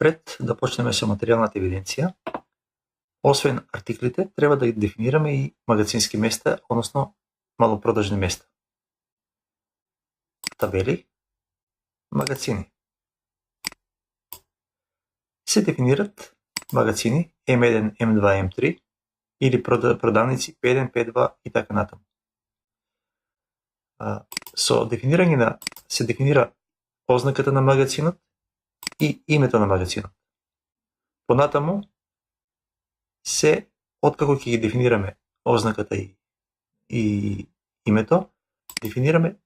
Пред да почнеме со материјалната евиденција, освен артиклите, треба да дефинираме и магазински места, односно малопродажни места. Табели, магазини. Се дефинират магазини M1, M2, M3 или продавници P1, P2 и така натаму. Со дефинирање се дефинира ознаката на магазинот и името на магазинот. Понатаму се откако ќе ги дефинираме ознаката и името, дефинираме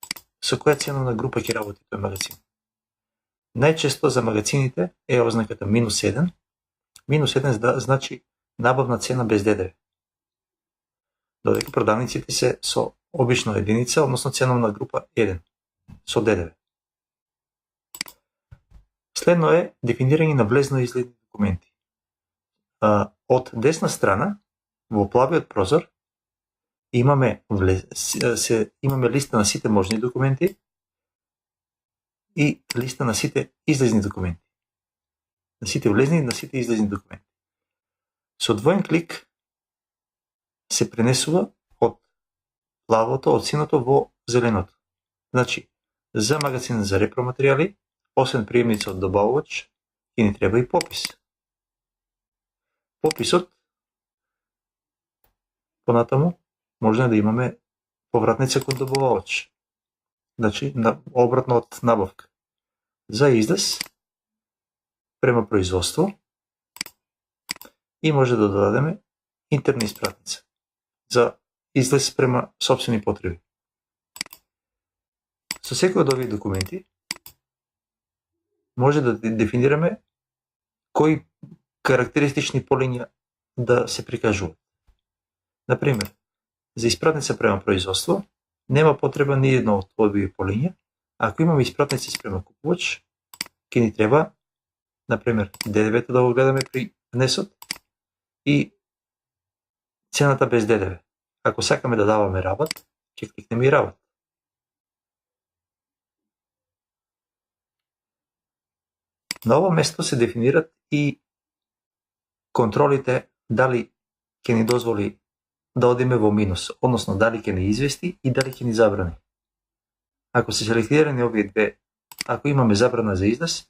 со која ценовна група ќе работи тој магазин. Најчесто за магазините е ознаката -1. -1 значи набавна цена без ДДВ. Додека продавниците се со обично единица, односно ценовна група 1, со ДДВ. Следно е дефинирање на влезно и излезни документи. Од десна страна, во плавиот прозор, имаме листа на сите можни документи и листа на сите излезни документи. На сите влезни и на сите излезни документи. Со двоен клик се пренесува од плавото, од синото во зеленото. Значи, за магазин за репроматеријали, освен приемница од добавувач, ќе ни треба и попис. Пописот, понатаму, може да имаме повратница кон добавувач. Значи, обратно од набавка. За излез, према производство, и може да додадеме интерна испратница. За излез према сопствени потреби. Со секој од овие документи, може да дефинираме кои карактеристични полиња да се прикажуваат. Например, за испратница према производство, нема потреба ни едно од овие полиња. Ако имаме испратници спрема купувач, ќе ни треба, например, ДДВ-то да го гледаме при внесот и цената без ДДВ. Ако сакаме да даваме рабат, ќе кликнеме и рабат. На ово место се дефинират и контролите дали ќе ни дозволи да одиме во минус, односно дали ќе ни извести и дали ќе ни забрани. Ако се селектирани овие две, ако имаме забрана за излез,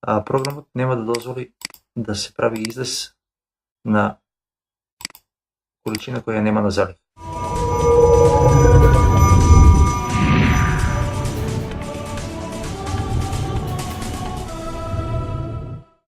програмот нема да дозволи да се прави излез на количина која нема на залив.